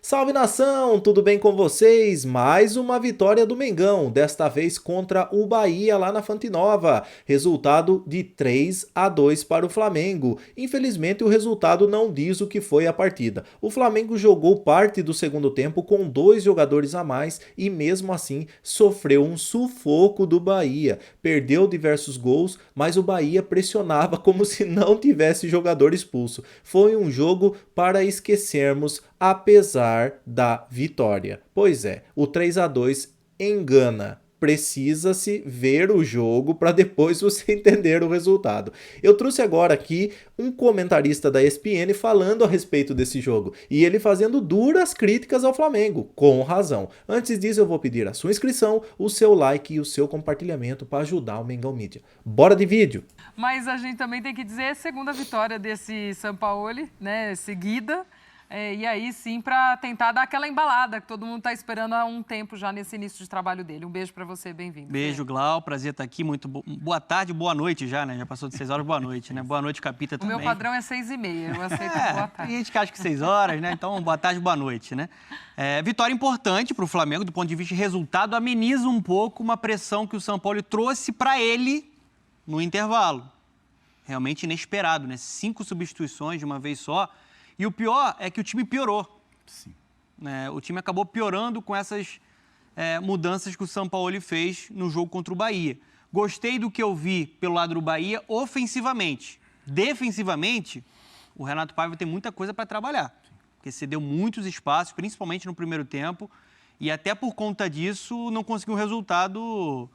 Salve nação, tudo bem com vocês? Mais uma vitória do Mengão, desta vez contra o Bahia lá na Fonte Nova. Resultado de 3-2 para o Flamengo. Infelizmente o resultado não diz o que foi a partida. O Flamengo jogou parte do segundo tempo com 2 jogadores a mais e mesmo assim sofreu um sufoco do Bahia. Perdeu diversos gols, mas o Bahia pressionava como se não tivesse jogador expulso. Foi um jogo para esquecermos, apesar da vitória. Pois é, o 3-2 engana. Precisa-se ver o jogo para depois você entender o resultado. Eu trouxe agora aqui um comentarista da ESPN falando a respeito desse jogo e ele fazendo duras críticas ao Flamengo, com razão. Antes disso, eu vou pedir a sua inscrição, o seu like e o seu compartilhamento para ajudar o Mengão Mídia. Bora de vídeo! Mas a gente também tem que dizer a segunda vitória desse Sampaoli, né, seguida. E aí sim, para tentar dar aquela embalada que todo mundo está esperando há um tempo já nesse início de trabalho dele. Um beijo para você, bem-vindo. Beijo, Glau, prazer estar aqui. Muito boa tarde, boa noite já, né? Já passou de 6 horas, boa noite, né? Boa noite, Capita, também. O meu padrão é 6h30, eu aceito boa tarde. Tem gente que acha que 6 horas, né? Então, boa tarde, boa noite, né? Vitória importante para o Flamengo, do ponto de vista de resultado, ameniza um pouco uma pressão que o São Paulo trouxe para ele no intervalo. Realmente inesperado, né? 5 substituições de uma vez só. E o pior é que o time piorou. Sim. O time acabou piorando com essas mudanças que o Sampaoli fez no jogo contra o Bahia. Gostei do que eu vi pelo lado do Bahia ofensivamente. Defensivamente, o Renato Paiva tem muita coisa para trabalhar. Porque cedeu muitos espaços, principalmente no primeiro tempo. E até por conta disso, não conseguiu um resultado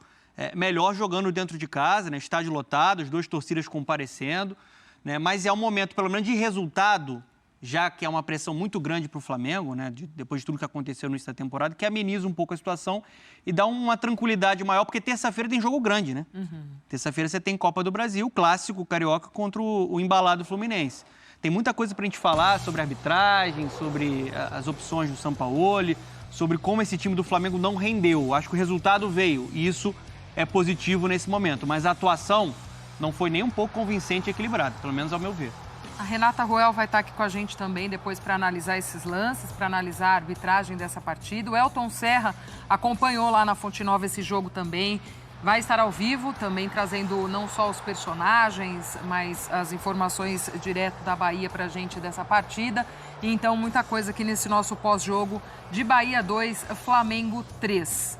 melhor jogando dentro de casa, né? Estádio lotado, as 2 torcidas comparecendo. Né? Mas é um momento, pelo menos de resultado, já que é uma pressão muito grande para o Flamengo, né, depois de tudo que aconteceu no início da temporada, que ameniza um pouco a situação e dá uma tranquilidade maior, porque terça-feira tem jogo grande, né? Uhum. Terça-feira você tem Copa do Brasil, clássico carioca contra o embalado Fluminense. Tem muita coisa para a gente falar sobre a arbitragem, sobre as opções do Sampaoli, sobre como esse time do Flamengo não rendeu. Acho que o resultado veio e isso é positivo nesse momento, mas a atuação não foi nem um pouco convincente e equilibrada, pelo menos ao meu ver. A Renata Ruel vai estar aqui com a gente também depois para analisar esses lances, para analisar a arbitragem dessa partida. O Elton Serra acompanhou lá na Fonte Nova esse jogo também. Vai estar ao vivo também trazendo não só os personagens, mas as informações direto da Bahia para a gente dessa partida. E então muita coisa aqui nesse nosso pós-jogo de Bahia 2, Flamengo 3.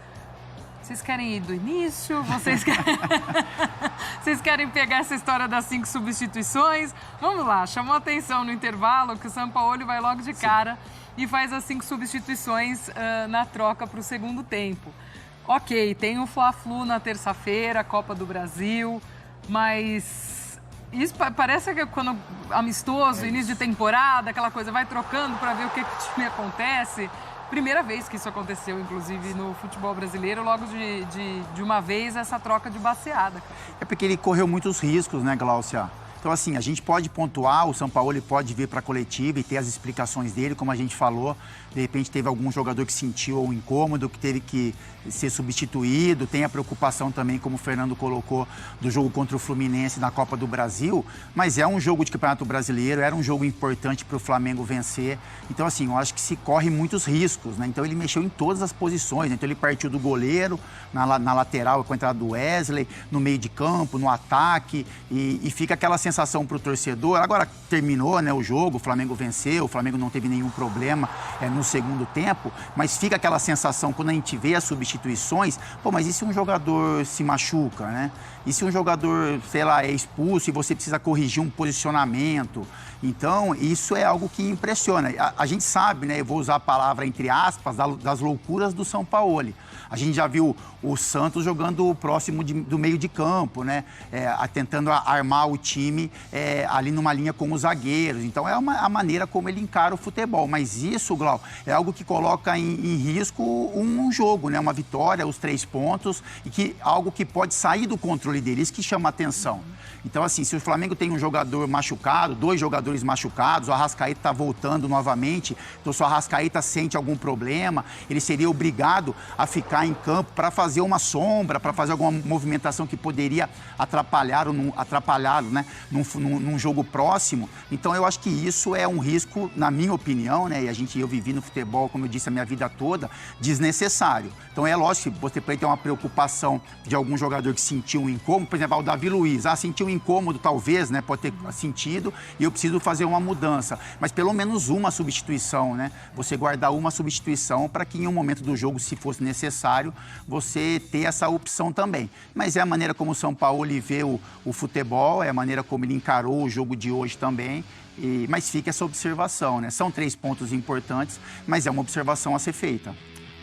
Vocês querem ir do início? Vocês querem pegar essa história das 5 substituições? Vamos lá, chamou a atenção no intervalo que o Sampaoli vai logo de cara e faz as 5 substituições na troca para o segundo tempo. Ok, tem o Fla-Flu na terça-feira, Copa do Brasil, mas isso parece que quando amistoso, início de temporada, aquela coisa, vai trocando para ver o que o time acontece. Primeira vez que isso aconteceu, inclusive, no futebol brasileiro, logo de uma vez, essa troca de baseada. É porque ele correu muitos riscos, né, Gláucia? Então, assim, a gente pode pontuar, o Sampaoli pode vir para a coletiva e ter as explicações dele, como a gente falou. De repente, teve algum jogador que sentiu um incômodo, que teve que ser substituído. Tem a preocupação também, como o Fernando colocou, do jogo contra o Fluminense na Copa do Brasil. Mas é um jogo de Campeonato Brasileiro, era um jogo importante para o Flamengo vencer. Então, assim, eu acho que se corre muitos riscos, né? Então, ele mexeu em todas as posições. Então, ele partiu do goleiro, na lateral, com a entrada do Wesley, no meio de campo, no ataque. E fica aquela sensação para o torcedor. Agora, terminou, né, o jogo, o Flamengo venceu, o Flamengo não teve nenhum problema no segundo tempo, mas fica aquela sensação, quando a gente vê as substituições, pô, mas e se um jogador se machuca, né? E se um jogador, sei lá, é expulso e você precisa corrigir um posicionamento? Então, isso é algo que impressiona. A gente sabe, né, eu vou usar a palavra entre aspas, das loucuras do Sampaoli. A gente já viu o Santos jogando próximo do meio de campo, né? Tentando armar o time ali numa linha com os zagueiros. Então, é a maneira como ele encara o futebol. Mas isso, Glau, é algo que coloca em risco um jogo, né? Uma vitória, os 3 pontos, e algo que pode sair do controle dele. Isso que chama a atenção. Então, assim, se o Flamengo tem um jogador machucado, 2 jogadores machucados, o Arrascaeta está voltando novamente, então se o Arrascaeta sente algum problema, ele seria obrigado a ficar em campo para fazer uma sombra, para fazer alguma movimentação que poderia atrapalhá-lo, né? num jogo próximo. Então eu acho que isso é um risco, na minha opinião, né? E eu vivi no futebol, como eu disse, a minha vida toda, desnecessário. Então é lógico que você pode ter uma preocupação de algum jogador que sentiu um incômodo, por exemplo, o Davi Luiz, sentiu um incômodo talvez, né? Pode ter sentido e eu preciso fazer uma mudança. Mas pelo menos uma substituição, né? Você guardar uma substituição para que em um momento do jogo, se fosse necessário, você ter essa opção também. Mas é a maneira como o São Paulo vê o futebol, é a maneira como ele encarou o jogo de hoje também. Mas fica essa observação, né? São 3 pontos importantes, mas é uma observação a ser feita.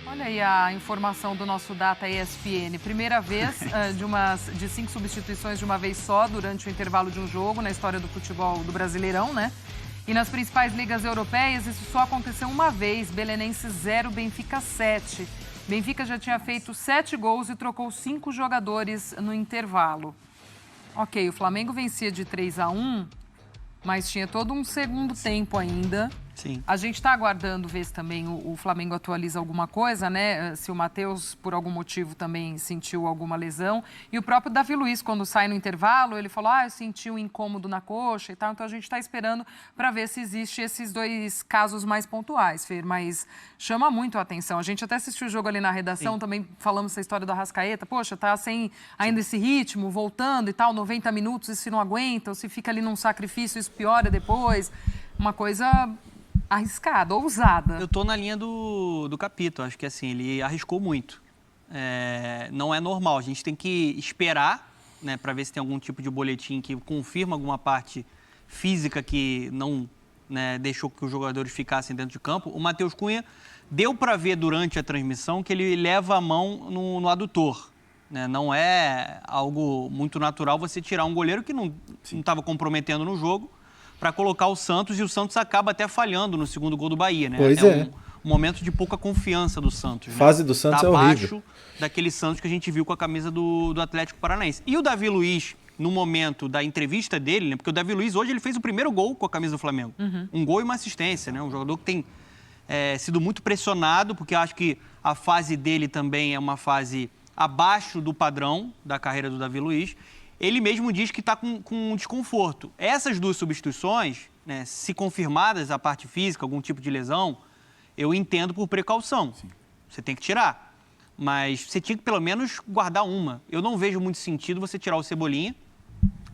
Olha aí a informação do nosso Data ESPN. Primeira vez de 5 substituições de uma vez só durante o intervalo de um jogo na história do futebol do Brasileirão, né? E nas principais ligas europeias, isso só aconteceu uma vez. Belenenses 0, Benfica 7. Benfica já tinha feito 7 gols e trocou 5 jogadores no intervalo. Ok, o Flamengo vencia de 3-1, mas tinha todo um segundo tempo ainda. Sim. A gente está aguardando ver se também o Flamengo atualiza alguma coisa, né? Se o Matheus, por algum motivo, também sentiu alguma lesão. E o próprio Davi Luiz, quando sai no intervalo, ele falou, eu senti um incômodo na coxa e tal. Então, a gente está esperando para ver se existe esses 2 casos mais pontuais, Fer. Mas chama muito a atenção. A gente até assistiu o jogo ali na redação, Sim. também falamos essa história do Arrascaeta. Poxa, tá sem ainda esse ritmo, voltando e tal, 90 minutos, e se não aguenta, ou se fica ali num sacrifício, isso piora depois. Uma coisa arriscada, ousada. Eu tô na linha do Capito, acho que assim, ele arriscou muito. Não é normal, a gente tem que esperar, né, para ver se tem algum tipo de boletim que confirma alguma parte física que não, né, deixou que os jogadores ficassem dentro de campo. O Matheus Cunha deu para ver durante a transmissão que ele leva a mão no adutor. Né? Não é algo muito natural você tirar um goleiro que não estava comprometendo no jogo para colocar o Santos, e o Santos acaba até falhando no segundo gol do Bahia, né? Pois é. Um momento de pouca confiança do Santos. A fase do Santos é horrível. Abaixo daquele Santos que a gente viu com a camisa do Atlético Paranaense. E o Davi Luiz, no momento da entrevista dele, né? Porque o Davi Luiz hoje ele fez o primeiro gol com a camisa do Flamengo. Um gol e uma assistência, né? Um jogador que tem sido muito pressionado, porque acho que a fase dele também é uma fase abaixo do padrão da carreira do Davi Luiz. Ele mesmo diz que está com desconforto. Essas 2 substituições, né, se confirmadas a parte física, algum tipo de lesão, eu entendo por precaução. Sim. Você tem que tirar. Mas você tinha que pelo menos guardar uma. Eu não vejo muito sentido você tirar o Cebolinha,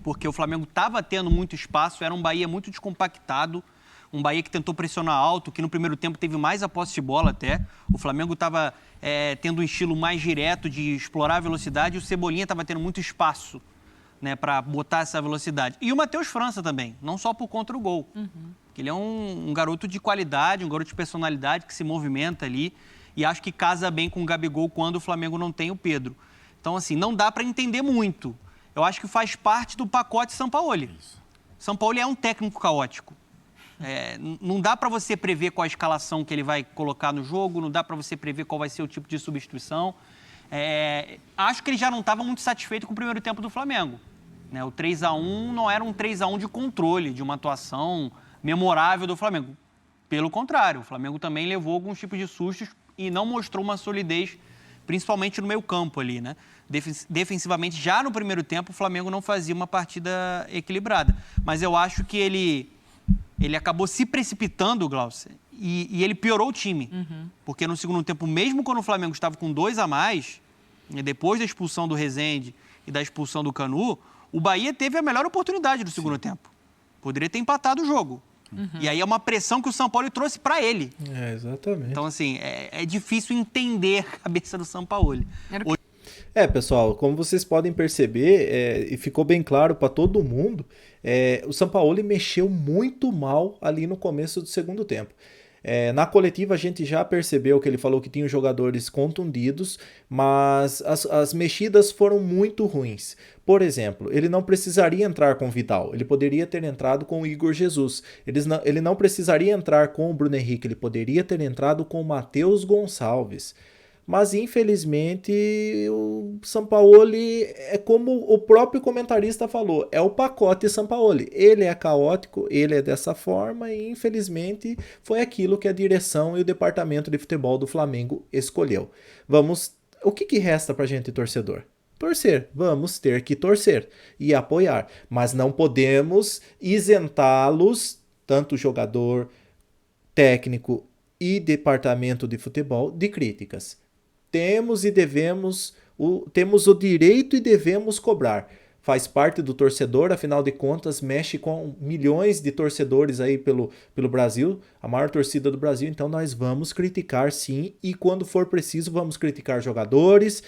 porque o Flamengo estava tendo muito espaço, era um Bahia muito descompactado, um Bahia que tentou pressionar alto, que no primeiro tempo teve mais a posse de bola até. O Flamengo estava tendo um estilo mais direto de explorar a velocidade, e o Cebolinha estava tendo muito espaço, né, para botar essa velocidade. E o Matheus França também, não só por conta do gol. Ele é um garoto de qualidade, um garoto de personalidade que se movimenta ali, e acho que casa bem com o Gabigol quando o Flamengo não tem o Pedro. Então, assim, não dá para entender muito. Eu acho que faz parte do pacote Sampaoli. Sampaoli é um técnico caótico. Não dá para você prever qual a escalação que ele vai colocar no jogo, não dá para você prever qual vai ser o tipo de substituição. Acho que ele já não estava muito satisfeito com o primeiro tempo do Flamengo. Né? O 3-1 não era um 3-1 de controle, de uma atuação memorável do Flamengo. Pelo contrário, o Flamengo também levou alguns tipos de sustos e não mostrou uma solidez, principalmente no meio campo ali, né? Defensivamente, já no primeiro tempo, o Flamengo não fazia uma partida equilibrada. Mas eu acho que ele acabou se precipitando, Glaucia, e ele piorou o time. Porque no segundo tempo, mesmo quando o Flamengo estava com 2 a mais, depois da expulsão do Rezende e da expulsão do Canu, o Bahia teve a melhor oportunidade do segundo tempo. Poderia ter empatado o jogo. E aí é uma pressão que o São Paulo trouxe para ele. Exatamente. Então, assim, é difícil entender a cabeça do São Paulo. Pessoal, como vocês podem perceber, e ficou bem claro para todo mundo, o Sampaoli mexeu muito mal ali no começo do segundo tempo. Na coletiva a gente já percebeu que ele falou que tinha jogadores contundidos, mas as mexidas foram muito ruins. Por exemplo, ele não precisaria entrar com o Vidal, ele poderia ter entrado com o Igor Jesus. Ele não precisaria entrar com o Bruno Henrique, ele poderia ter entrado com o Matheus Gonçalves. Mas, infelizmente, o Sampaoli é como o próprio comentarista falou, é o pacote Sampaoli. Ele é caótico, ele é dessa forma e, infelizmente, foi aquilo que a direção e o departamento de futebol do Flamengo escolheu. O que resta pra gente, torcedor? torcer, vamos ter que torcer e apoiar, mas não podemos isentá-los, tanto jogador, técnico e departamento de futebol, de críticas. Temos o direito e devemos cobrar. Faz parte do torcedor, afinal de contas, mexe com milhões de torcedores aí pelo Brasil, a maior torcida do Brasil, então nós vamos criticar sim, e quando for preciso vamos criticar jogadores,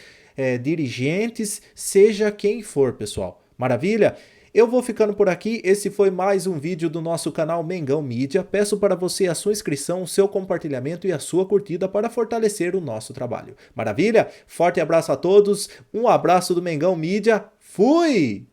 dirigentes, seja quem for, pessoal. Maravilha? Eu vou ficando por aqui, esse foi mais um vídeo do nosso canal Mengão Mídia. Peço para você a sua inscrição, o seu compartilhamento e a sua curtida para fortalecer o nosso trabalho. Maravilha? Forte abraço a todos, um abraço do Mengão Mídia, fui!